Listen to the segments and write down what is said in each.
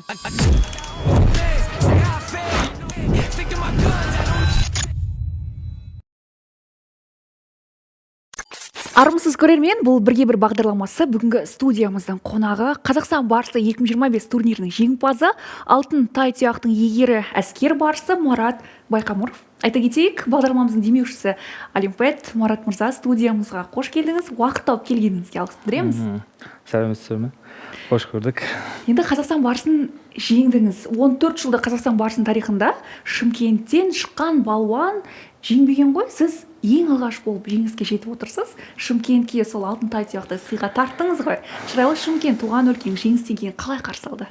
Армысыз көрермен, бұл бірге бір бағдарламасы. Бүгінгі студиямыздың қонағы Қазақстан барысы 2025 турнирінің жеңімпазы, алтын тай тұяқтың иегері әскер барысы Марат Байқамұров. Айта кетейік, бағдарламамыздың демеушісі Олимпиад. Марат мырза, студиямызға қош келдіңіз. Уақыт тауып келгеніңізге алғыс білдіреміз. Сәлеметсіздер ме? Қош көрдік. Енді Қазақстан барысын жеңдіңіз. 14 жылда Қазақстан барысының тарихында Шымкенттен шыққан балуан жеңбеген ғой. Сіз ең алғаш болып жеңіске жетіп отырсыз. Шымкентке сол алтын тай тұяқты сыйға тарттыңыз ғой. Шырайлы Шымкент туған өлкең жеңістен кейін қалай қарсы алды?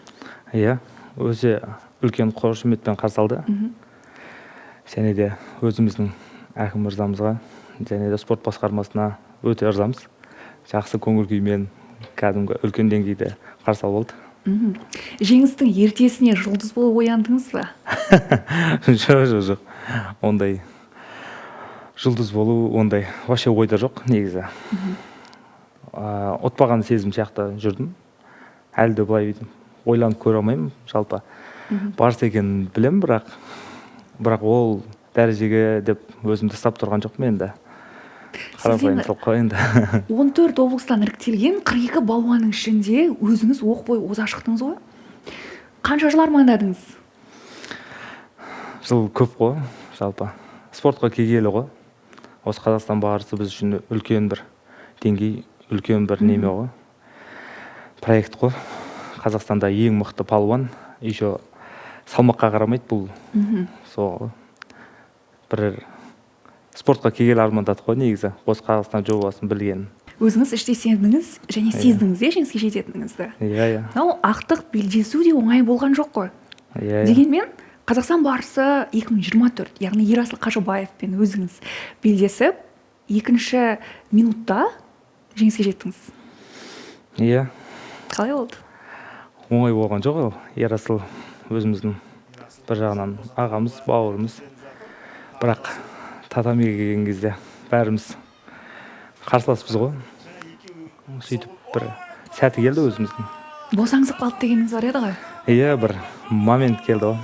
Иә, өзі үлкен қошеметпен қарсы алды. Және де өзіміздің әкім мырзамызға және де спорт басқармасына өте ырзамыз. Жақсы көңіл күймен кәдімгі үлкен деңгейде қарсы алып алды. Жеңістің ертесіне жұлдыз болып ояндыңыз ба? Жоқ. Ондай жұлдыз болу ондай вообще ойда жоқ негізі. Отпаған сезім сияқты жүрдім. Әлі де былай ойланып көре алмаймын жалпы. Барыс екенін білем, бірақ ол дәрежеге деп өзімді ұстап тұрған жоқпын енді. Қарапайым топқа енді. 14 облыстан іріктелген 42 балуанның ішінде өзіңіз оқ бойы оза шықтыңыз ғой. Қанша жыл армандадыңыз? Жыл көп қой, жалпы. Спортқа келгелі ғой. Осы Қазақстан барысы біз үшін үлкен бір деңгей, үлкен бір неме ғой. Проект қой. Қазақстанда ең мықты палуан, еще салмаққа қарамайды бұл. Сол бір спортқа келгелі армандадық қой негізі. Осы Қазақстан жобасын білген. Өзіңіз іште сендіңіз және сездіңіз жеңіске жететініңізді. Иә. Ал ақтық белдесу де оңай болған жоқ қой. Дегенмен Қазақстан барысы 2024, яғни Ерасыл Қажыбаевпен өзіңіз белдесіп, екінші минутта жеңіске жеттіңіз. Иә. Қалай болды? Оңай болған жоқ ол. Ерасыл өзіміздің бір жағынан ағамыз, бауырымыз. Бірақ татамиге келген кезде бәріміз қарсыласпыз ғой. Сөйтіп бір сәті келді өзіміздің. Босаңсып қалды дегеніңіз бар еді ғой? Иә, бір момент келді ғой.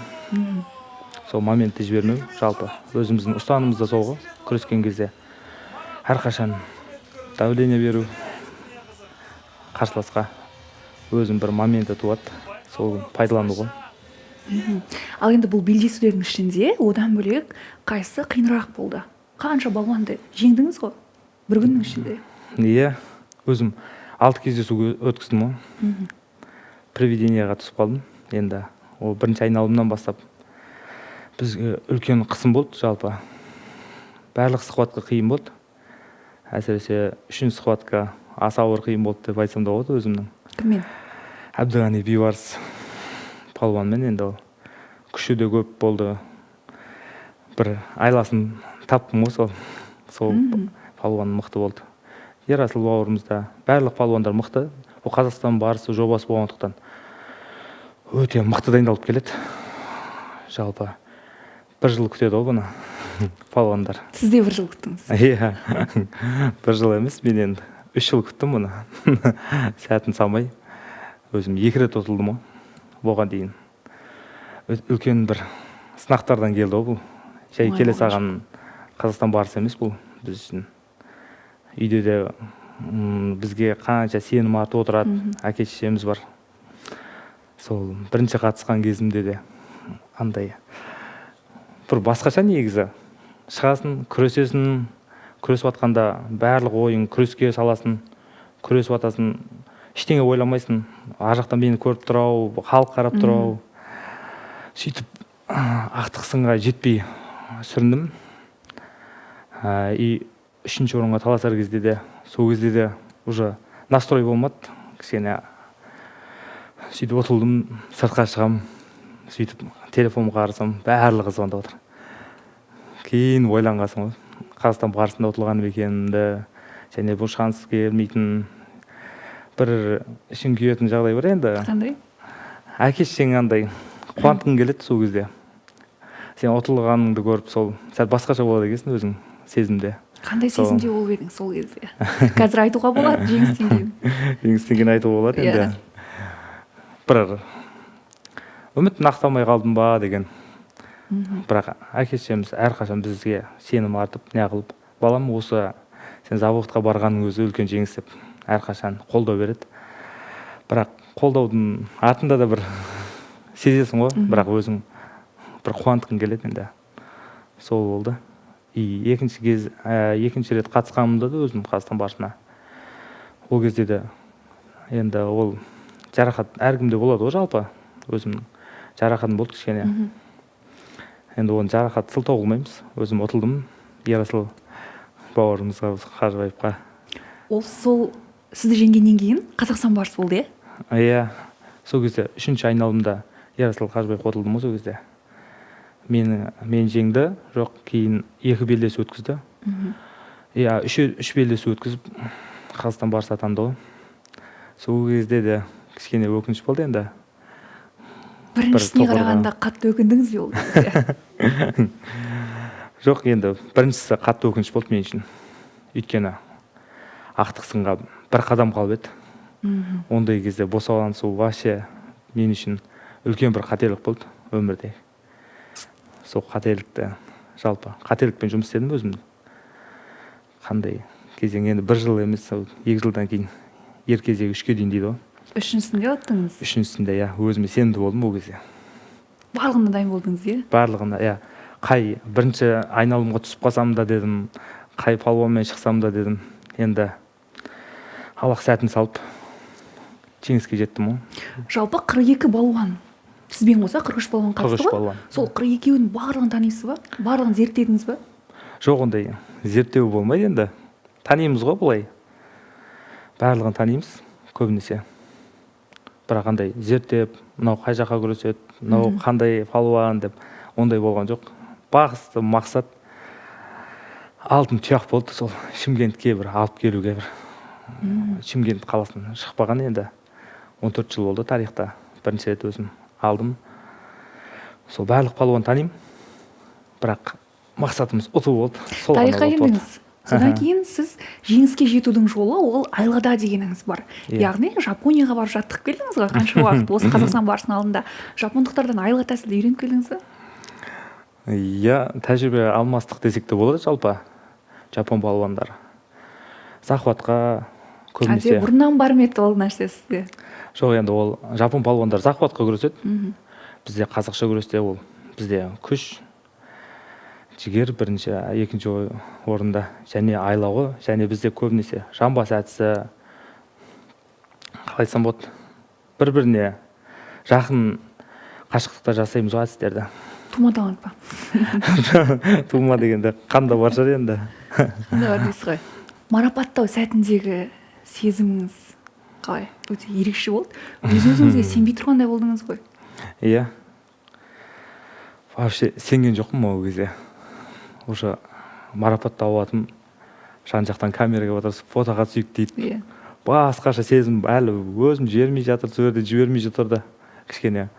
Сол моментті жібермеу, жалпы өзіміздің ұстанымыз да сол ғой. Күрескен кезде әрқашан давление беру, қарсыласқа өзім бір моменті туады, сол пайдалану ғой. Ал енді бұл белдесулердің ішінде одан бөлек қайсы қиынырақ болды? Қанша балуанды жеңдіңіз ғой бір күннің ішінде? Иә, өзім 6 кездесу өткіздім ғой. Проведениеға түсіп қалдым. Енді ол бірінші айналымнан бастап бізге үлкен қысым болды жалпы. Барлық схватка қиын болды. Әсіресе үшінші схватка аса ауыр қиын болды деп айтсам да болады өзімнің. Кіммен? Әбдіғани Бейбарыс палуанмен. Енді ол күші де көп болды. Бір айласын таптым ғой сол палуан мықты болды. Ерасыл бауырымызда барлық палуандар мықты. Ол Қазақстан барысы жобасы болғандықтан өте мықты дайындалып келеді. Жалпы бір жыл күтеді ғой бұны палуандар. Сіз де бір жыл күттіңіз? Иә, бір жыл емес, мен енді 3 жыл күттім бұны. Сәтін салмай, өзім 2 рет ұтылдым ғой бұған дейін. Үлкен бір сынақтардан келді ғой бұл. Жай келе саған Қазақстан барысы емес бұл біз үшін. Үйде де бізге қанша сенім артып отырады, әке-шешеміз бар. Сол бірінші қатысқан кезімде де андай бір басқаша негізі. Шығасын, күресесің, күресіп атқанда барлық ойың күреске саласын, күресіп атасын, ештеңе ойламайсың. Ар жақтан мені көріп тұрау, халық қарап тұрау. Сөйтіп ақтық сынға жетпей сүріндім. И үшінші орынға таласар кезде де, сол кезде де уже настрой болмады. Кішкене сөйтіп отылдым, сыртқа шығам, сөйтіп телефонға қарасам, барлығы звондап отыр. Кейін ойланғасың ғой, Қазақстан барысында ұтылғаным екенімді, және бұл шанс келмейтін бір ішің күйетін жағдай бар енді. Қандай? Әке-шешең андай қуантқың келеді сол кезде. Сен ұтылғаныңды көріп, сол сәл басқаша болады екенсің өзің сезімде. Қандай сезімде болып едің сол кезде? Қазір айтуға болады, жеңістен кейін. Жеңістен кейін айтуға болады енді. Бір үмітін ақтамай қалдым ба деген. Бірақ әке шешеміз әрқашан бізге сенім артып неғылып, балам, осы сен заводқа барғанның өзі үлкен жеңіс деп әрқашан қолдау береді. Бірақ қолдаудың артында да бір сезесің ғой, бірақ өзің бір қуантқың келеді енді. Сол болды. Екінші рет қатысқанымда да өзім Қазақстан барысына. Ол кезде де енді ол жарақат әркімде болады ғой жалпы. Өзімнің жарақатым болды кішкене. Енді оны жарақат сылтау қылмаймыз. Өзім ұтылдым Ерасыл бауырымызға, Қажыбаевқа. Ол сол сізді жеңгеннен кейін Қазақстан барысы болды, иә? Иә. Сол кезде 3-ші айналымда Ерасыл Қажыбаев ұтылдым сол кезде. Мен жеңді, жоқ, кейін 2 белдесу өткізді. Иә, 3 белдесу өткізіп Қазақстан барысы атанды ғой. Сол кезде де кішкене өкініш болды енді. Біріншісіне қарағанда қатты өкіндіңіз бе ол кезде? Жоқ, енді біріншісі қатты өкініш болды мен үшін. Өйткені ақтық сынға бір қадам қалып еді. Ондай кезде босалансу вообще мен үшін үлкен бір қателік болды өмірде. Сол қателікті, жалпы қателікпен жұмыс істедім өзім. Қандай кезең, енді 1 жыл емес, 2 жылдан кейін ер кезегі 3-ке дейін дейді ғой. 3-сінде аттыңыз? 3-сінде, иә, өзіме сенімді болдым ол кезде. Барлығына дайын болдыңыз, иә? Барлығына, иә. Қай бірінші айналымға түсіп қалсам да дедім, қай палуанмен шықсам да дедім. Енді Аллах сәтін салып жеңіске жеттім ғой. Жалпы 42 балуан сізбен қоса 43 балуан қатысты ғой? Сол 42-дің барлығын танисыз ба? Барлығын зерттедіңіз ба? Жоқ, ондай зерттеу болмайды енді. Танимыз ғой бұлай. Барлығын танимыз көбінесе. Бірақ қандай зерттеп, мынау қай жаққа күреседі, мынау қандай палуан деп ондай болған жоқ. Басты мақсат алтын тұяқ болды, сол Шымкентке бір алып келуге бір. Шымкент қаласынан шықпаған енді. 14 жыл болды тарихта. Бірінші рет өзім алдым. Сол барлық палуан танимын. Бірақ мақсатымыз ұту болды. Тарихқа келдіңіз. Содан кейін сіз жеңіске жетудің жолы ол айлада дегеніңіз бар. Яғни Жапонияға барып жаттығып келдіңіз ғой, қанша уақыт осы Қазақстан барысының алдында. Жапондықтардан айла тәсілді үйреніп келдіңіз бе? Иә, тәжірибе алмастық десек те болады жалпы. Жапон балуандары захватқа көбінесе. Бұрыннан бар ма еді ол нәрсе сізде? Жоқ, енді ол жапон балуандары захватқа күреседі. Бізде қазақша күресте ол бізде күш, жігер бірінші, екінші орында, және айлауы, және бізде көбінесе жамбас әдісі, қалай айтсам болады, бір-біріне жақын қашықтықта жасаймыз ғой әдістерді. Тума талант па? Тума дегенде қанда бар шығар енді. Қанда бар дейсіз ғой. Марапаттау сәтіндегі сезіміңіз қалай? Өте ерекше болды. Өз-өзіңізге сенбей тұрғандай болдыңыз ғой. Иә. Вообще сенген жоқпын ол кезде. Уже марапаттау атым, жан жақтан камераға отырып фотоға түсейік дейді. Басқаша сезім әлі өзім жібермей жатыр, сөйде жібермей жатыр да кішкене.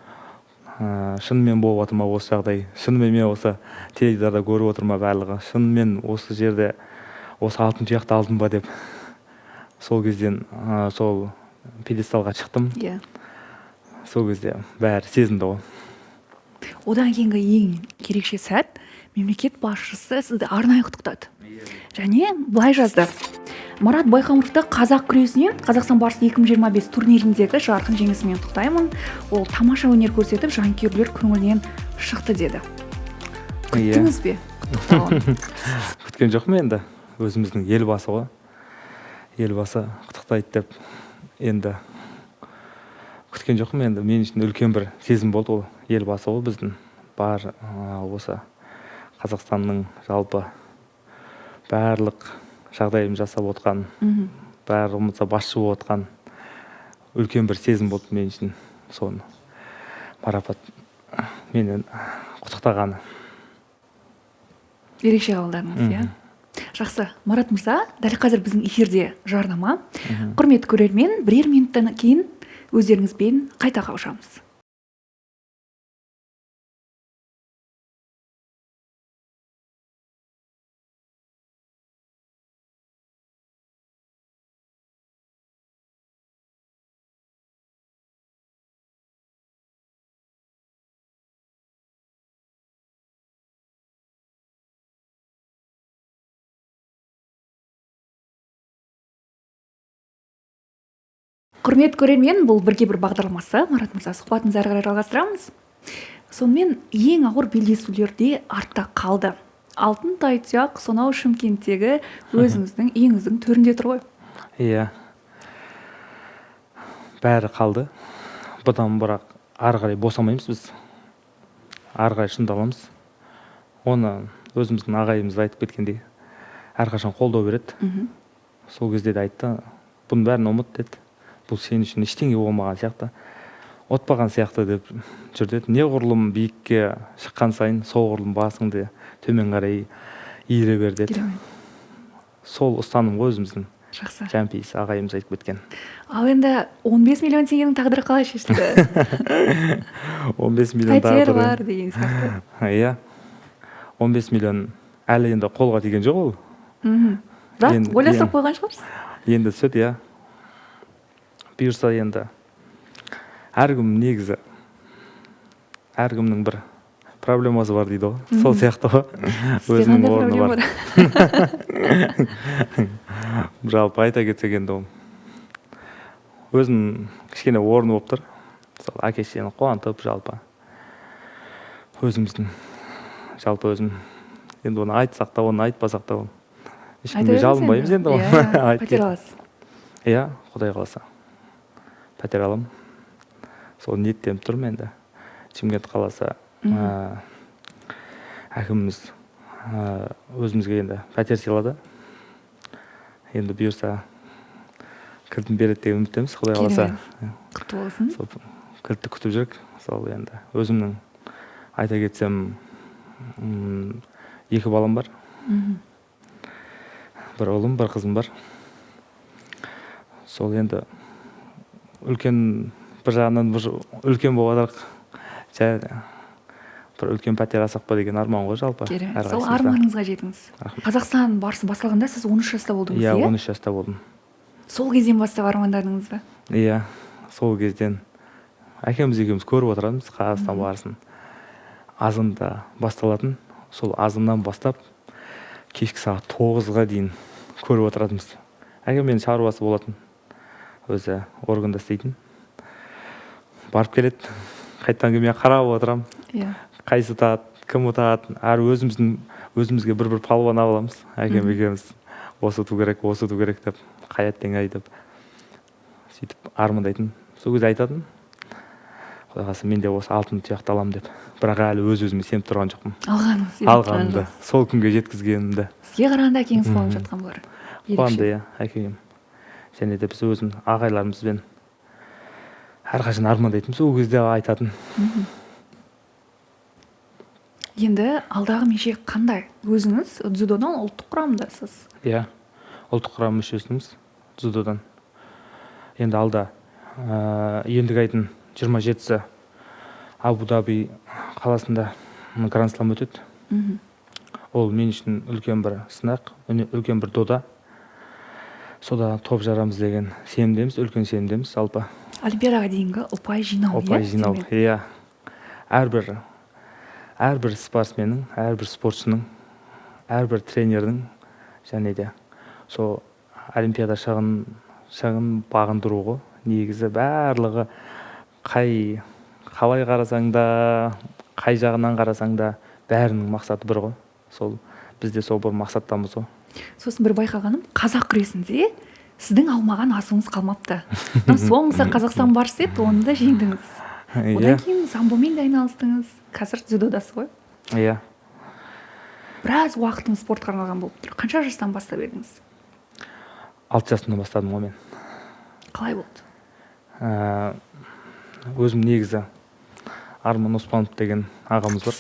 Шынымен болып отыр ма осы жағдай? Шынымен мен осы теледидарда көріп отыр ма барлығы? Шынымен осы жерде осы алтын тұяқты алдым ба деп. Сол кезден сол пьедесталға шықтым. Сол кезде бәрі сезімді ғой. Одан кейінгі ең ерекше сәт мемлекет басшысы сізді арнайы құттықтады. Және былай жазды: Марат Байқамыровты қазақ күресінен Қазақстан барысы 2025 турниріндегі жарқын жеңісімен құттықтаймын. Ол тамаша өнер көрсетіп, жанкүйерлер көңілінен шықты деді. Күттіңіз бе? Күткен жоқпын енді. Өзіміздің елбасы ғой. Елбасы құттықтайды деп енді күткен жоқпын енді. Мен үшін үлкен бір сезім болды ол. Елбасы ғой біздің бар осы Қазақстанның жалпы барлық жағдайым жасап отқан, барлығымызға басшы болып отқан үлкен бір сезім болды мен үшін. Соны марапат менен құттықтағаны. Ерекше қабылдадыңыз, иә? Жақсы, Марат мырза, дәл қазір біздің эфирде жарнама. Құрметті көрермен, бірер минуттан кейін өздеріңізбен қайта қауышамыз. Құрмет көрермен, бұл бірге бір бағдарламасы. Марат мырза, сұхбатымызды әрі қарай жалғастырамыз. Сонымен ең ауыр белдесулерде артта қалды. Алтын тайтұяқ сонау Шымкенттегі өзіңіздің үйіңіздің төрінде тұр ғой. Иә. Бәрі қалды. Бұдан бірақ ары қарай босамаймыз біз. Ары қарай шыңдаламыз. Оны өзіміздің ағайымыз айтып кеткендей, әрқашан қолдау береді. Сол кезде де айтты, бұның бәрін ұмыт деді. Бұл сен үшін ештеңе болмаған сияқты, отпаған сияқты деп жүрді. Неғұрлым биікке шыққан сайын, соғұрлым басыңды төмен қарай иіре бер деді. Сол ұстаным ғой өзіміздің. Жақсы. Жампейіс ағайымыз айтып кеткен. Ал енді 15 миллион теңгенің тағдыры қалай шешілді? 15 миллион пәтер бар деген сияқты. Иә. 15 миллион әлі енді қолға тиген жоқ ол. Бірақ ойластырып қойған шығарсыз? Енді сөт, иә. Бұйырса енді әркім негізі әркімнің бір проблемасы бар дейді ғой. Сол сияқты ғой. Өзінің орны бар. Жалпы айта кетсек енді өзінің кішкене орны болып тұр. Сол әке-шешені қуантып жалпы. Өзіміздің жалпы өзім енді оны айтсақ та, оны айтпасақ та ешкімге жалынбаймыз енді. Пәтер аласыз. Иә, Құдай қаласа. Пәтер алам. Сол ниеттеніп тұрмын енді. Шымкент қаласы әкіміміз өзімізге енді пәтер сыйлады. Енді бұйырса кілтін береді деген үміттеміз, Құдай қаласа. Құтты болсын. Сол кілтті күтіп жүрік. Сол енді өзімнің айта кетсем 2 балам бар. Бір ұлым, бір қызым бар. Сол енді үлкен бір жағынан үлкен болғадық. Бір үлкен пәтер алсақ па деген арман ғой жалпы. Сол арманыңызға жетіңіз. Қазақстан барысы басталғанда сіз 13 жаста болдыңыз, иә? Иә, 13 жаста болдым. Сол кезден бастап армандадыңыз ба? Иә, сол кезден әкеміз екеуміз көріп отырамыз Қазақстан барысын. Азында басталатын, сол азынан бастап кешкі сағат 9-ға дейін көріп отыратынбыз. Әкем менің шаруасы болатын, өзі органда істейтін. Барып келеді, қайттан кейін мен қарап отырам. Қайсы ұтады, кім ұтады, әрі өзімізге бір палуан аламыз. Әкем екеуміз осы ұту керек деп, қаяттен айтып, сөйтіп армандайтын. Сол кезде айтатын, Құдай қаласа мен де осы алтын тұяқты аламын деп. Бірақ әлі өзіме сеніп тұрған жоқпын. Алғанымды, сол күнге жеткізгенімді. Сізге қарағанда әкеңіз қуанып жатқан болар. Қуанды, иә, әкем. Және де біз өзім ағайларымызбен әрқашан армандайтынбыз, ол кезде айтатын. Енді алдағы меже қандай? Өзіңіз дзюдодан ұлттық құрамындасыз. Иә, ұлттық құрам мүшесіміз дзюдодан. Енді алда ендігі айдың 27-сі Абу-Даби қаласында гранд-слам өтеді. Ол мен үшін үлкен бір сынақ, үлкен бір дода. Сода топ жарамыз деген сенімдеміз, үлкен сенімдеміз жалпы. Олимпиадаға дейінгі ұпай жинау, иә? Әрбір спортсменнің, әрбір спортшының, әрбір тренердің және де сол олимпиада шағын бағындыруға негізі барлығы қалай қарасаң да, қай жағынан қарасаң да бәрінің мақсаты бір ғой. Сол бізде сол бір мақсаттамыз ғой. Сосын бір байқағаным, қазақ күресінде сіздің алмаған асуыңыз қалмапты. Соңғысы Қазақстан барысы еді, оны да жеңдіңіз. Одан кейін самбомен де айналыстыңыз. Қазір дзюдодасыз ғой? Иә. Біраз уақытым спортқа арналған болып тұр. Қанша жастан бастап едіңіз? 6 жасымнан бастадым ғой мен. Қалай болды? Өзім негізі Арман Оспанов деген ағамыз бар.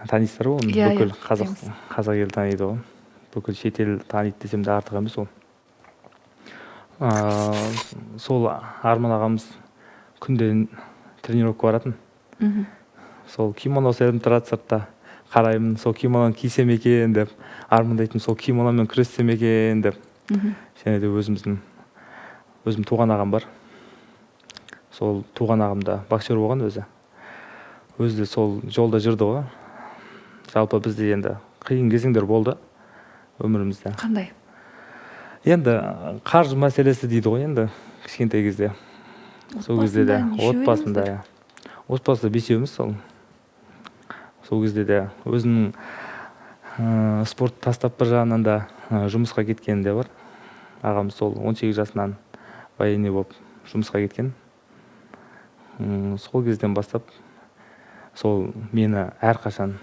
Танисыздар ғой, бүкіл қазақ ел таниды ғой. Бүкіл шетел таниды десем де артық емес ол. Сол Арман ағамыз күнде тренировка баратын. Сол кимоносы ілініп тұрады сыртта. Қараймын, сол кимононы кисем екен деп, армандайтын сол кимономен күрессем екен деп. Және де өзім туған ағам бар. Сол туған ағам да боксер болған өзі. Өзі де сол жолда жүрді ғой. Жалпы бізде енді қиын кезеңдер болды өмірімізде. Қандай? Енді қаржы мәселесі дейді ғой енді. кішкентай кезде. Сол кезде де отбасында бесеуміз сол кезде де өзінің спорт тастап бір жағынан да жұмысқа кеткені де бар. Ағамыз сол 18 жасынан военный болып жұмысқа кеткен. Сол кезден бастап сол мені әрқашан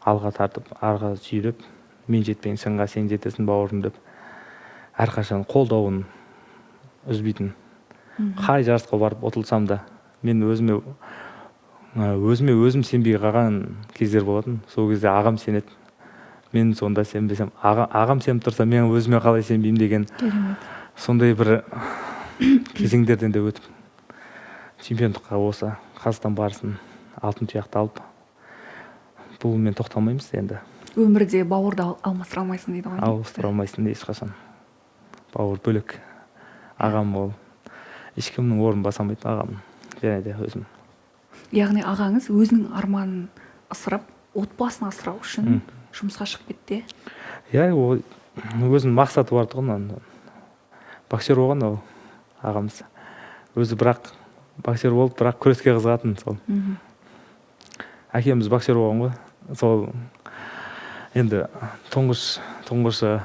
алға тартып, арға сүйреп, мен жетпеген шыңға сен жетесің бауырым деп әрқашан қолдауын үзбейтін. Қай жарысқа барып ұтылсам да мен өзіме өзім сенбей қалған кездер болатын. Сол кезде ағам сенеді. Мен сонда сенбесем, ағам сеніп тұрса, мен өзіме қалай сенбеймін деген сондай бір кезеңдерден де өтіп чемпиондыққа осы Қазақстан барысын алтын тұяқты алып, бұл мен тоқталмаймыз енді. Өмірде бауырды алмастыра алмайсың дейді ғой. Алмастыра алмайсың ешқашан. Бауыр бөлек. Ағам ол. Ешкімнің орнын баса алмайды ағам. Және де өзім. Яғни ағаңыз өзінің арманын ысырып, отбасын асырау үшін жұмысқа шығып кетті. Иә, ол өзінің мақсаты бар тұғын. Боксер болған ол ағамыз. Өзі бірақ боксер болып, бірақ күреске қызығатын сол. Әкеміз боксер болған ғой. Сол енді тұңғышы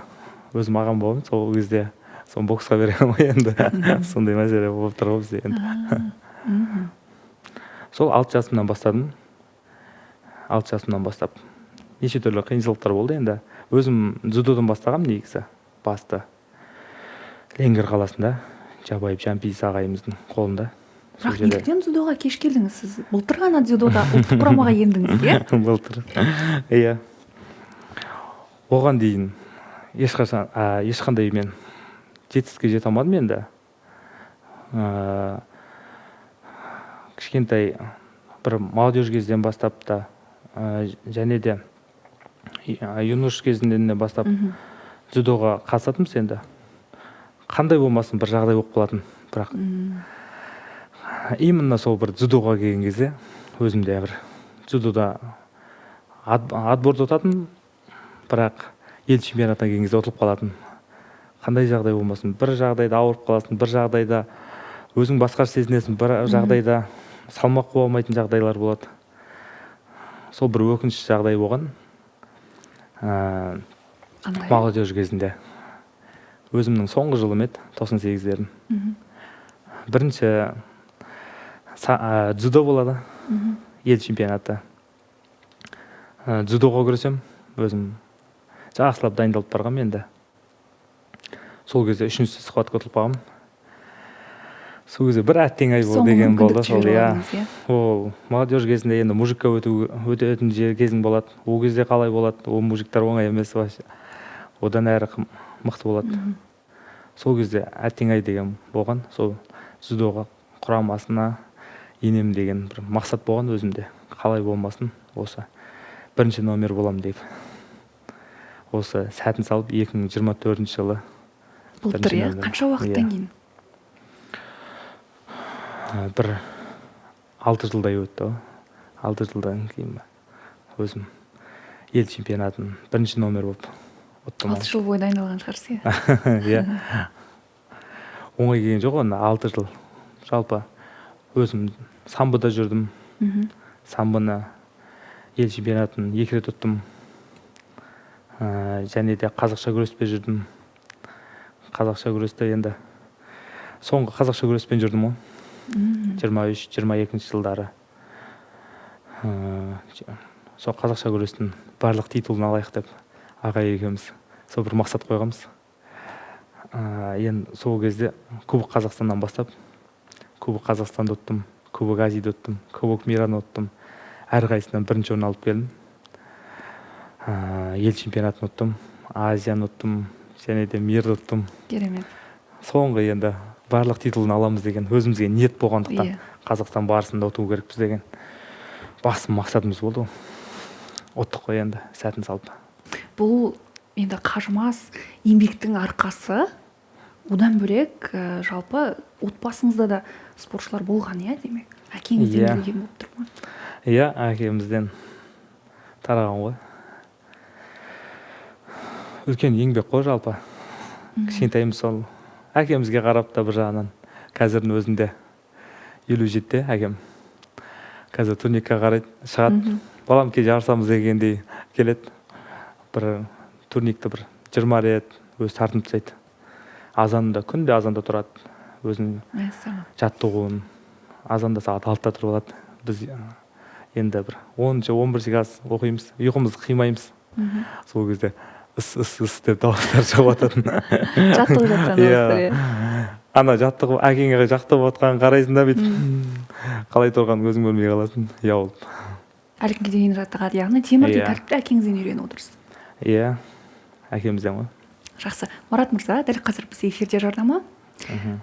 өзім ағам болған. Сол кезде сол боксқа берген ғой енді. Сондай мәселе болып тұр ғой бізде енді. Сол 6 жасымнан бастадым. 6 жасымнан бастап неше түрлі қиыншылықтар болды енді. Өзім дзюдодан бастағам негізі. Басты Ленгер қаласында Жабаев Жампейіс ағайымыздың қолында. Бірақ неліктен дзюдоға кеш келдіңіз сіз? Былтыр ғана дзюдода ұлттық құрамаға ендіңіз, иә? Былтыр. Иә. Оған дейін ешқандай мен жетістікке жете алмадым енді. Кішкентай бір молодежь кезден бастап та және де юнош кезінен бастап дзюдоға қатысатынбыз енді. Қандай болмасын бір жағдай болып қалатын. Бірақ именно сол бір дзюдоға келген кезде өзімде бір дзюдода отборды ұтатын, бірақ ел чемпионатына келген кезде ұтылып қалатын. Қандай жағдай болмасын, бір жағдайда ауырып қаласың, бір жағдайда өзің басқаша сезінесің, бір жағдайда салмақ қоя алмайтын жағдайлар болады. Сол бір өкінішті жағдай болған. Молодежь кезінде. Өзімнің соңғы жылым еді, 98-лердің. Бірінші дзюдо болады, ел чемпионаты. Дзюдоға күресем, өзім жақсылап дайындалып барғам енді. Сол кезде 3-ші схватқа ұтылып қалғам. Сол кезде бір әттең ай болды деген болды. Ол молодежь кезінде енді мужикқа өтетін кезің болады. Ол кезде қалай болады? Ол мужиктар оңай емес вообще. Одан әрі мықты болады. Сол кезде әттең ай деген болған. Сол дзюдоға құрамасына енем деген бір мақсат болған өзімде. Қалай болмасын, осы бірінші номер болам деп. Осы сәтін салып 2024 жылы. Былтыр, иә? Қанша уақыттан кейін? Бір 6 жылдай өтті. 6 жылдан кейін өзім ел чемпионатын бірінші номер болып ұттым. 6 жыл бойы дайындалған шығарсыз, иә? Оңай келген жоқ оны 6 жыл. Жалпы өзім самбода жүрдім. Самбоны ел чемпионатын 2 рет ұттым. Және де қазақша күреспен жүрдім. Қазақша күресте енді соңғы қазақша күреспен жүрдім ғой. 23-22 жылдары. Сол қазақша күрестің барлық титулын алайық деп ағай екеуміз сол бір мақсат қойғанбыз. Енді сол кезде Кубок Қазақстаннан бастап Кубок Қазақстанды ұттым, Кубок Азияды ұттым, Кубок Мираны ұттым. Әрқайсысынан бірінші орын алып келдім. Ел чемпионатын ұттым, Азияны ұттым, және де Мирді ұттым. Керемет. Соңғы енді барлық титулын аламыз деген өзімізге ниет болғандықтан Қазақстан барысында ұту керекпіз деген басым мақсатымыз болды. Ұттық қой енді сәтін салып. Бұл енді қажымас еңбектің арқасы. Одан бөлек жалпы отбасыңызда да спортшылар болған, иә, демек? Әкеңізден келген болып тұр ма? Иә, әкемізден тараған ғой. Үлкен еңбек қой жалпы. Кішкентайымыз сол әкемізге қарап та бір жағынан қазірдің өзінде 57-те әкем. Қазір турникке қарайды, шығады. Баламке жарысамыз дегендей келеді. Бір турникті бір 20 рет өзі тартынып тастайды. Азанда, күнде азанда тұрады. Өзінің жаттығуын. Азанда сағат 6-та тұрып алады. Біз енді бір 10-11 класс оқимыз, ұйқымызды қимаймыз. Сол кезде ыс деп дауыстар шығып жататын. Жаттығып жатқан дауыстар. Ана жаттығып, әкеңе жақтығып отқанын қарайсың да бүйтіп. Қалай тұрғанын өзің көрмей қаласың, ұялып. Әлі күнге дейін жаттығады, яғни темірдей тәртіпті әкеңізден үйреніп отырсыз. Иә, әкемізден ғой. Жақсы. Марат мырза, дәл қазір біз эфирде жарнама.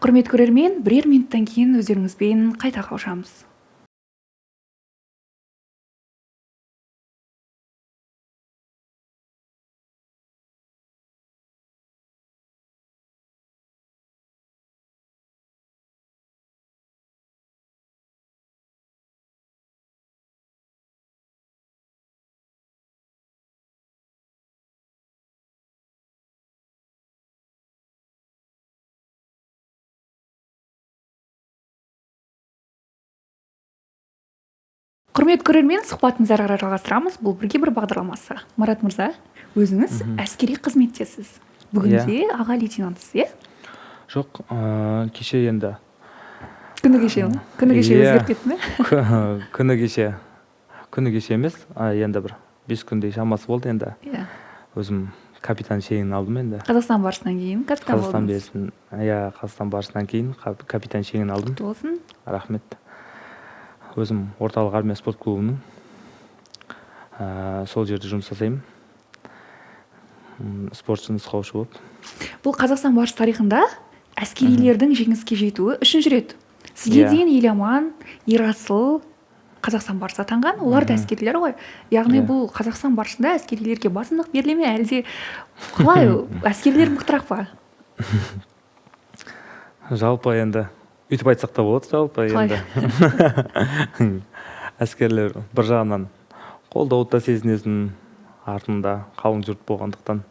Құрметті көрермен, бірер минуттан кейін өздеріңізбен қайта қауышамыз. Құрметті көрермен, сұхбатымызды ары қарай жалғастырамыз. Бұл бірге бір бағдарламасы. Марат мырза, өзіңіз әскери қызметтесіз. Бүгінде аға лейтенантсыз, иә? Жоқ, кеше енді. Күні кеше өзгеріп кетті ме? Күні кеше емес, енді бір 5 күндей шамасы болды енді. Өзім капитан шенін алдым енді. Қазақстан барысынан кейін капитан болдыңыз. Қазақстан барысынан кейін капитан шенін алдым. Құтты болсын. Рахмет. Өзім орталық армия спорт клубының сол жерде жұмыс жасаймын. Спортшы нұсқаушы болып. Бұл Қазақстан барыс тарихында әскерилердің жеңіске жетуі үшінші рет. Сізге дейін Еламан, Ерасыл Қазақстан барысы атанған, олар да әскерилер ғой. Яғни бұл Қазақстан барысында әскерилерге басымдық беріле ме, әлде қалай әскерилер мықтырақ па? Жалпы енді үйтіп айтсақ та болады, жалпы енді. Әскерлер бір жағынан қолдауды да сезінесің, артында қалың жұрт болғандықтан.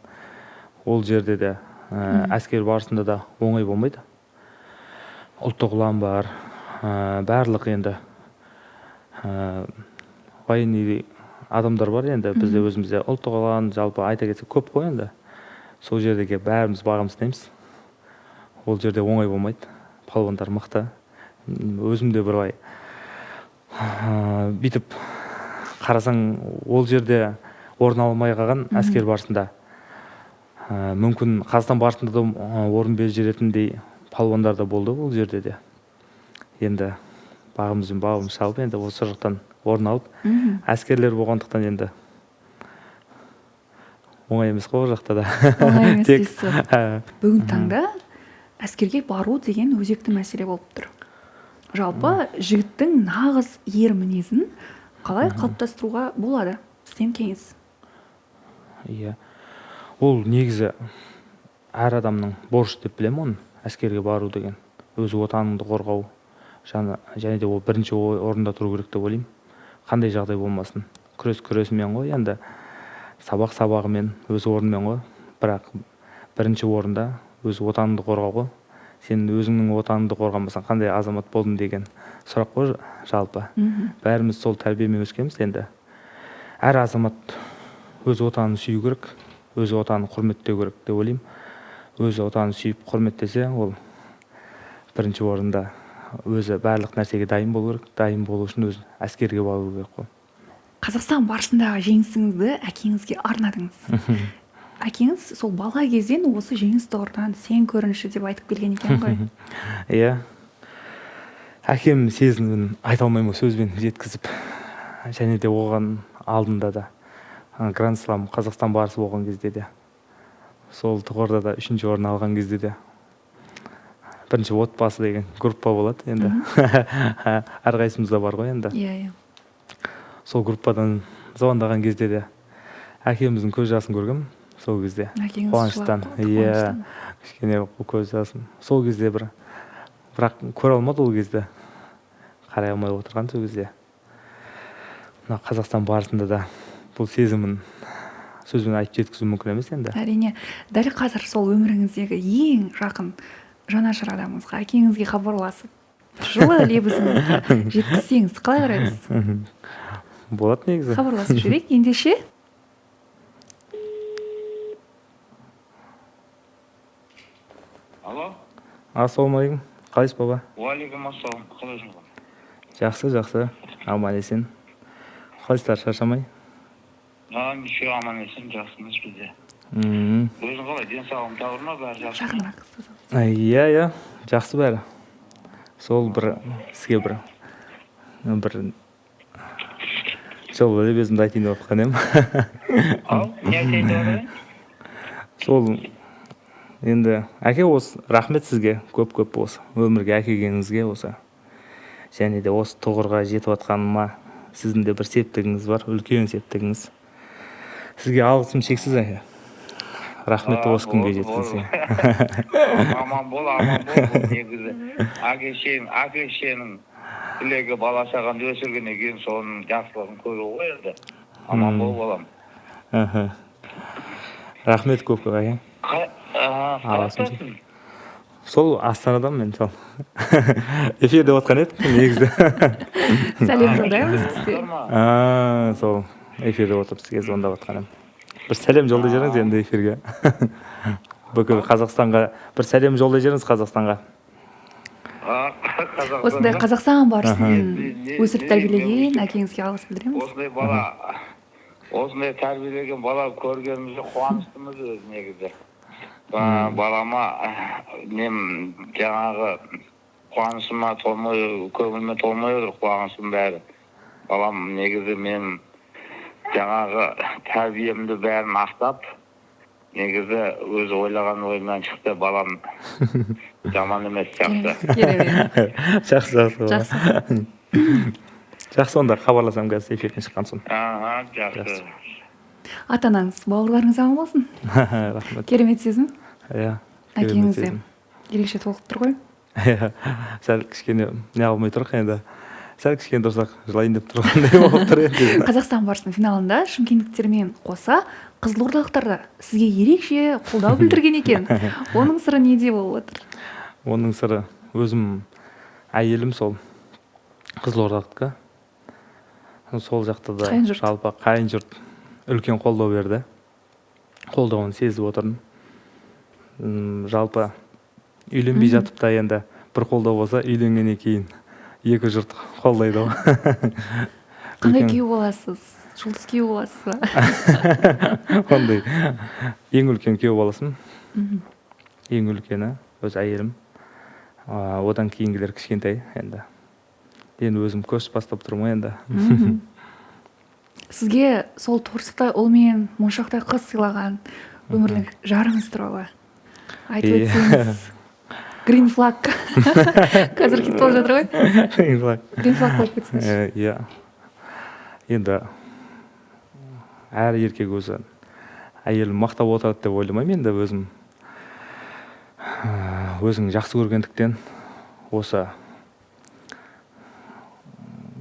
Ол жерде де әскер барысында да оңай болмайды. Ұлттық ұлан бар, барлық енді военный адамдар бар енді. Бізде өзімізде ұлттық ұлан жалпы айта кетсек көп қой енді. Сол жердегі бәріміз бағымыз дейміз. Ол жерде оңай болмайды. Палуандар мықты. Өзімде бір бүйтіп қарасаң, ол жерде орын алмай қалған әскер барысында мүмкін Қазақстан барысында да орын беріп жүретіндей палуандар да болды ол жерде де. Енді бағымыз шалып, енді осы жақтан орын алып, әскерлер болғандықтан енді оңай емес қой ол жақта да. Оңай емес дейсіз. Бүгін таңда әскерге бару деген өзекті мәселе болып тұр. Жалпы жігіттің нағыз ер мінезін қалай қалыптастыруға болады? Сізден кеңес. Иә. Ол негізі әр адамның борышы деп білемін оны, әскерге бару деген. Өз отаныңды қорғау, және де ол бірінші орында тұру керек деп ойлаймын. Қандай жағдай болмасын. Күресімен ғой, енді сабағымен, өз орнымен ғой. Бірақ бірінші орында өз отаныңды қорғау ғой. Сен өзіңнің отаныңды қорғамасаң қандай азамат болдың деген сұрақ қой жалпы. Бәріміз сол тәрбиемен өскенбіз енді. Әр азамат өз отанын сүю керек, өз отанын құрметтеу керек деп ойлаймын. Өз отанын сүйіп құрметтесе, ол бірінші орында өзі барлық нәрсеге дайын болу керек. Дайын болу үшін өзі әскерге бару керек қой. Қазақстан барысындағы жеңісіңізді әкеңізге арнадыңыз. Әкеңіз сол бала кезден осы жеңіс тұғырдан сен көрініші деп айтып келген екен ғой. Иә. Әкем сезімін айта алмаймын сөзбен жеткізіп. Және де оған алдында да Гранд Слам Қазақстан барысы болған кезде де, сол тұғырда да 3-ші орын алған кезде де, бірінші отбасы деген группа болады енді. Әрқайсымызда бар ғой енді. Иә. Сол группадан звондаған кезде де әкеміздің көз жасын көргем. Сол кезде қуаныштан, кішкене көз жасым. Сол кезде бірақ көре алмады ол кезде. Қарай алмай отырған сол кезде. Қазақстан барысында да бұл сезімін сөзбен айтып жеткізу мүмкін емес енді. Әрине, дәл қазір сол өміріңіздегі ең жақын жанашыр адамыңызға, әкеңізге хабарласып жылы лебізіңізді жеткізсеңіз қалай қарайсыз? болады негізі. Хабарласып жіберейік ендеше. Алло? Ассалаумағалейкум. Қалайсыз баба? Уалейкум ассалам. Қалайсың? Жақсы. Аман есен. Қалайсыздар, шаршамай? Ничего, аман есен, жақсымыз бізде. Өзің қалай, денсаулығың табыр ма, бәрі жақсы? Жақынырақ. Иә, жақсы бәрі. Сол сізге бір жол лебізімді айтайын деп отқан едім. Ау, не айтайын деп отыр? Сол енді әке осы рахмет сізге көп осы өмірге әкелгеніңізге осы. Және де осы тұғырға жетіп жатқаныма сіздің де бір септігіңіз бар, үлкен септігіңіз. Сізге алғысым шексіз әке. Рахмет осы күнге жеткенсің. Аман бол, негізі. Әке-шенің тілегі бала шағанды өсіргеннен кейін соның жақсылығын көре ғой енді. Аман бол балам. Рахмет көп әке. Қалаптасың? Сол Астанадан мен сол эфирде отқан едім негізі. Сәлем жолдаймыз сізге. Сол эфирде отырып сізге звондап отқан едім. Бір сәлем жолдай жүріңіз енді эфирге. Бүкіл Қазақстанға бір сәлем жолдай жүріңіз Қазақстанға. Осындай Қазақстан барысын өсіріп тәрбиелеген әкеңізге алғыс білдіреміз. Осындай тәрбиелеген бала көргенімізде қуаныштымыз өз негізі. Балама мен жаңағы қуанышыма толмай, көңіліме толмай отыр қуанышым бәрі. Балам негізі мен жаңағы тәрбиемді бәрін ақтап, негізі өзі ойлаған ойымнан шықты, балам жаман емес, жақсы. Жақсы. Жақсы, онда хабарласам қазір эфирден шыққан соң. Жақсы. Ата-анаңыз, бауырларыңыз аман болсын. Рахмет. Керемет сезім. Иә. Әкеңіз де ерекше толқып тұр ғой. Иә. Сәл кішкене не алмай тұрық енді. Сәл кішкене тұрсақ жылайын деп тұрғандай болып тұр енді. Қазақстан барысының финалында шымкенттіктермен қоса қызылордалықтар да сізге ерекше қолдау білдірген екен. Оның сыры неде болып отыр? Оның сыры өзім әйелім сол қызылордалыққа. Сол жақта да жалпы қайын жұрт үлкен қолдау берді. Қолдауын сезіп отырдым. Жалпы үйленбей жатып та енді бір қолдау болса, үйленгеннен кейін екі жұрт қолдайды ғой. Қандай күйеу боласыз? Жұлдыз күйеу боласыз ба? Ондай ең үлкен күйеу боласың. Ең үлкені өз әйелім. Одан кейінгілер кішкентай енді. Енді өзім көш бастап тұрмын енді. Сізге сол торсықтай ұл мен моншақтай қыз сыйлаған өмірлік жарыңыз туралы айтып өтсеңіз. Green flag. Қазір хит болып жатыр ғой. Green flag болып кетсеңіз. Иә. Енді әр еркек өзі әйелін мақтап отырады деп ойламаймын енді өзім. Өзің жақсы көргендіктен осы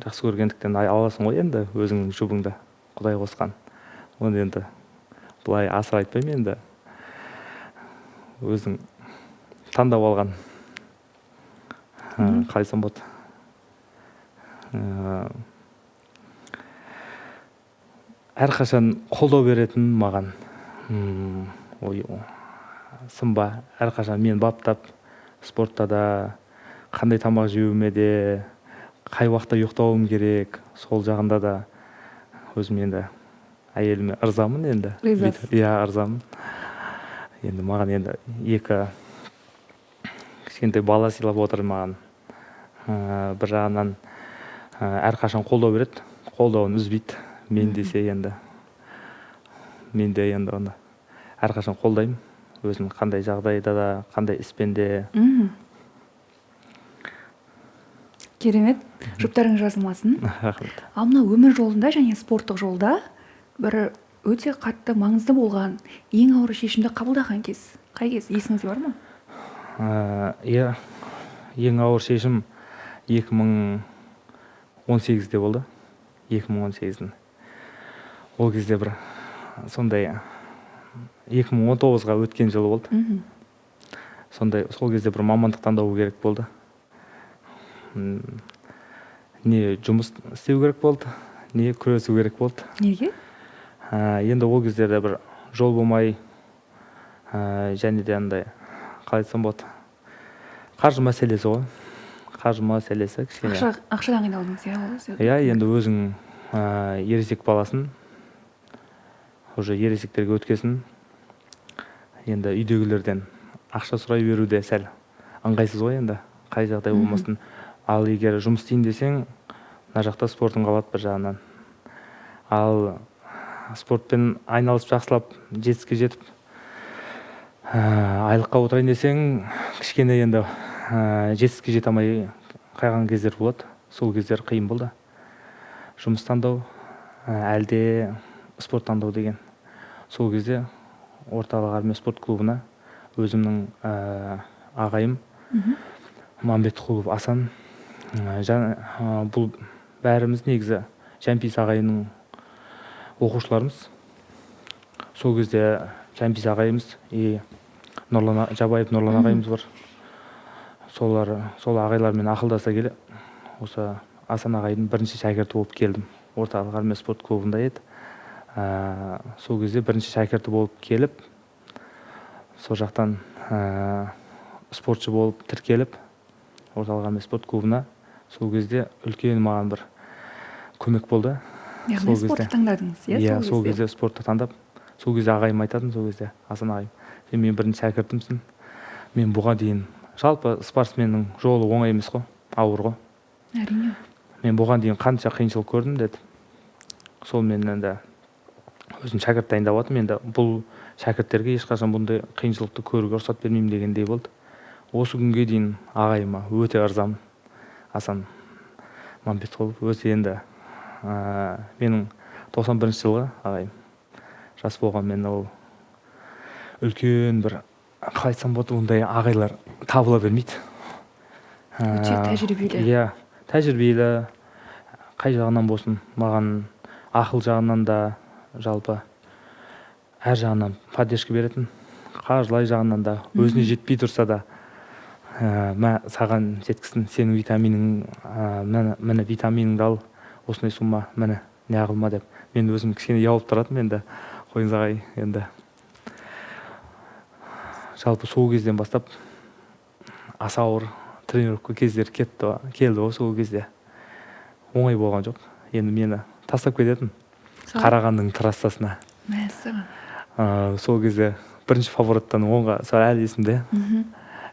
жақсы көргендіктен аласың ғой енді өзіңнің жұбыңды Құдай қосқан. Оны енді бұлай асыр айтпаймын енді. Өзің таңдап алған қалайсам болады. Әрқашан қолдау беретін маған сынба, әрқашан мен баптап спортта да қандай тамақ жеуіме де қай уақытта ұйықтауым керек, сол жағында да өзім енді әйеліме ырзамын енді. Ризасыз? Иә, ырзамын. Енді маған енді екі кішкентай бала сыйлап отыр маған. Бір жағынан әрқашан қолдау береді, қолдауын үзбейді. Мен десе енді. Мен де енді оны әрқашан қолдаймын. Өзім қандай жағдайда да, қандай іспенде. Керемет. Жұптарың жазылмасын. Рахмет. Ал мына өмір жолында және спорттық жолда бір өте қатты маңызды болған ең ауыр шешімді қабылдаған кез. Қай кез? Есіңізде бар ма? Иә. Ең ауыр шешім 2018-де болды. 2018-дің. Ол кезде бір сондай 2019-ға өткен жылы болды. сол кезде бір мамандық таңдау керек болды. Не жұмыс істеу керек болды, не күресу керек болды. Неге? Енді ол кездерде бір жол болмай, және де андай қалай айтсам болады, қаржы мәселесі ғой. Қаржы мәселесі кішкене. Ақшадан қиналдыңыз, иә? Иә, енді өзің ересек баласын, уже ересектерге өткесін, енді үйдегілерден ақша сұрай беруде сәл ыңғайсыз ғой енді, қай жағдай болмасын. Ал егер жұмыс істейін десең, мына жақта спортың қалады бір жағынан. Ал спортпен айналысып жақсылап жетістікке жетіп, айлыққа отырайын десең, кішкене енді жетістікке жете алмай қайған кездер болады. Сол кездер қиын болды. Жұмыс таңдау, әлде спорт таңдау деген. Сол кезде орталық армия спорт клубына өзімнің ағайым Мамбетқұлов Асан, бұл бәріміз негізі Жәмпейіс ағайының оқушыларымыз. Сол кезде Жәмпейіс ағайымыз и Жабаев Нұрлан ағайымыз бар. Сол ағайлармен ақылдаса келе, осы Асан ағайдың бірінші шәкірті болып келдім. Орталық армия спорт клубында еді. Сол кезде бірінші шәкірті болып келіп, сол жақтан спортшы болып тіркеліп, орталық армия спорт клубына, сол кезде үлкен маған бір көмек болды. Яғни спортты таңдадыңыз, иә? Иә, сол кезде спортты таңдап, сол кезде ағайым айтатын, сол кезде Асан ағайым, сен мен бірінші шәкіртімсің, мен бұған дейін, жалпы спортсменнің жолы оңай емес қой, ауыр ғой. Әрине. Мен бұған дейін қанша қиыншылық көрдім деді. Сол мен енді өзім шәкірт дайындап жатырмын, енді бұл шәкірттерге ешқашан бұндай қиыншылықты көруге рұқсат бермеймін дегендей болды. Осы күнге дейін ағайыма өте ырзамын. Асан Мамбетқұлов өзі енді менің 91 жылғы ағайым. Жас болғанмен ол үлкен бір, қалай айтсам болады, ондай ағайлар табыла бермейді. Өте тәжірибелі. Иә, тәжірибелі, қай жағынан болсын, маған ақыл жағынан да, жалпы әр жағынан поддержка беретін, қаржылай жағынан да, өзіне жетпей тұрса да, саған жеткісін, сенің витаминің, міне витаминіңді ал, осындай сумма, міне не қылма деп. Мен өзім кішкене ұялып тұратым енді, қойыңыз ағай, енді. Жалпы сол кезден бастап аса ауыр тренировка кездер келді ғой сол кезде. Оңай болған жоқ. Енді мені тастап кететін Қарағандының трассасына. Мәссаған. Сол кезде бірінші повороттан оңға, сол әлі есімде.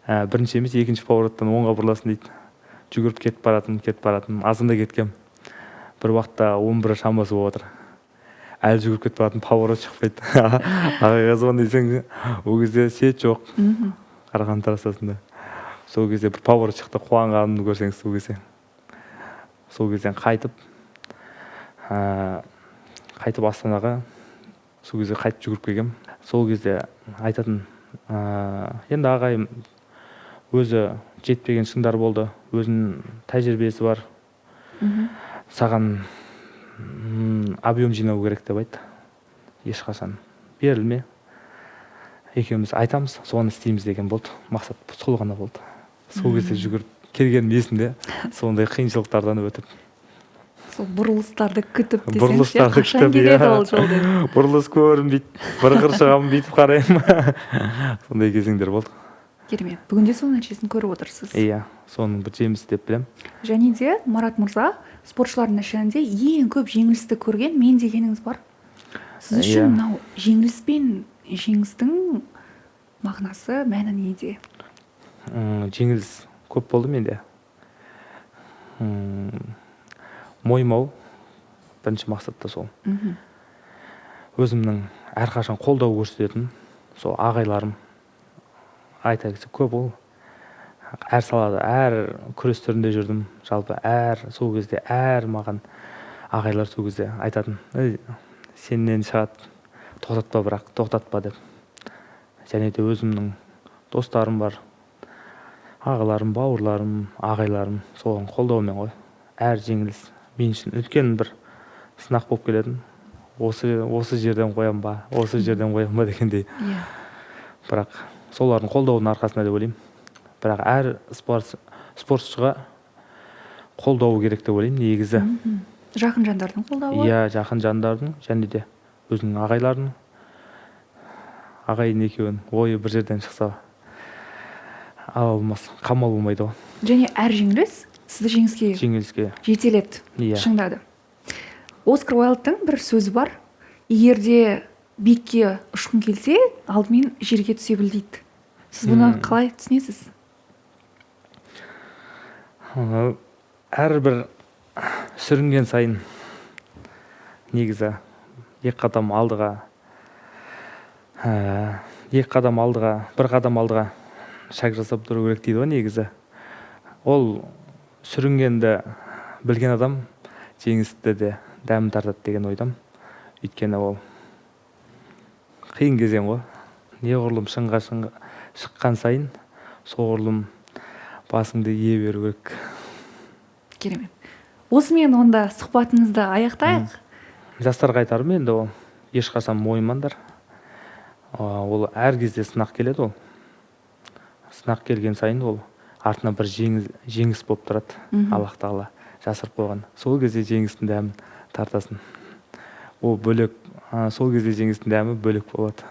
Бірінші емес, екінші повороттан оңға бұрыласың дейді. Жүгіріп кетіп баратын, азында кеткем. Бір уақытта 11 шамасы болып отыр. Әлі жүгіріп кетіп баратын, поворот шықпайды. Ағайға звондайсың, ол кезде сет жоқ. Қарағанды трассасында. Сол кезде бір поворот шықты, қуанғанымды көрсеңіз сол кезде. Сол кезден қайтып Астанаға, сол кезде қайтып жүгіріп келгем. Сол кезде айтатын, енді ағайым өзі жетпеген шыңдар болды, өзінің тәжірибесі бар. Саған объем жинау керек деп айтты. Ешқашан берілме. Екеуміз айтамыз, соны істейміз деген болды. Мақсат сол ғана болды. Сол кезде жүгіріп келгенім есімде, сондай қиыншылықтардан өтіп. Сол бұрылыстарды күтіп десеңіз, қашан келеді ол жол деп. Бұрылыс көрінбейді, бір қыр шығамын бүйтіп қараймын. Сондай кезеңдер болды. Керемет. Бүгінде сол нәтижесін көріп отырсыз. Иә, соның бір жемісі деп білем. Және де Марат мырза, спортшылардың ішінде ең көп жеңілісті көрген мен дегеніңіз бар. Сіз үшін мынау жеңіліс пен жеңістің мағынасы, мәні неде? Жеңіліс көп болды менде. Мойымау бірінші мақсатта сол. Өзімнің әрқашан қолдау көрсететін сол ағайларым, айта кетсек көп ол. Әр салада, әр күрес түрінде жүрдім. Жалпы сол кезде маған ағайлар сол кезде айтатын, сенен шығады, тоқтатпа, бірақ тоқтатпа деп. Және де өзімнің достарым бар, ағаларым, бауырларым, ағайларым, соған қолдаумен ғой. Әр жеңіліс мен үшін үлкен бір сынақ болып келетін. Осы жерден қоям ба, осы жерден қоям ба дегендей. Бірақ солардың қолдауының арқасында деп ойлаймын. Бірақ әр спортшыға қолдау керек деп ойлаймын негізі. Жақын жандардың қолдауы. Иә, жақын жандардың және де өзінің ағайлардың. Ағайын екеуінің ойы бір жерден шықса ала алмас, қамал болмайды ғой. Және әр жеңіліс сізді Жеңіліске. жетеледі. Иә. Шыңдады. Оскар Уайлдтың бір сөзі бар. Егер де биікке ұшқың келсе, алдымен жерге түсе біл дейді. Сіз бұны қалай түсінесіз? Әрбір сүрінген сайын негізі бір қадам алдыға шаг жасап тұру керек дейді ғой негізі. Ол сүрінгенді білген адам жеңісті де дәмін тартады деген ойдам. Өйткені ол қиын кезең ғой. Неғұрлым шыңға шыққан сайын, соғұрлым басыңды ие беру керек. Керемет. Осымен онда сұхбатымызды аяқтайық. Жастарға айтарым енді ол ешқашан мойымаңдар. Ол әр кезде сынақ келеді ол. Сынақ келген сайын ол артына бір жеңіс болып тұрады. Аллах тағала жасырып қойған. Сол кезде жеңістің дәмін тартасың. Ол бөлек, сол кезде жеңістің дәмі бөлек болады.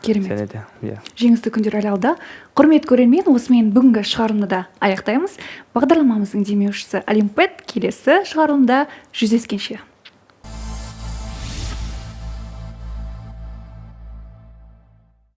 Керемет. Және де, иә. Жеңісті күндер әлі алда. Құрмет көрермен, осымен бүгінгі шығарылымды да аяқтаймыз. Бағдарламамыздың демеушісі Олимпет, келесі шығарылымда жүздескенше.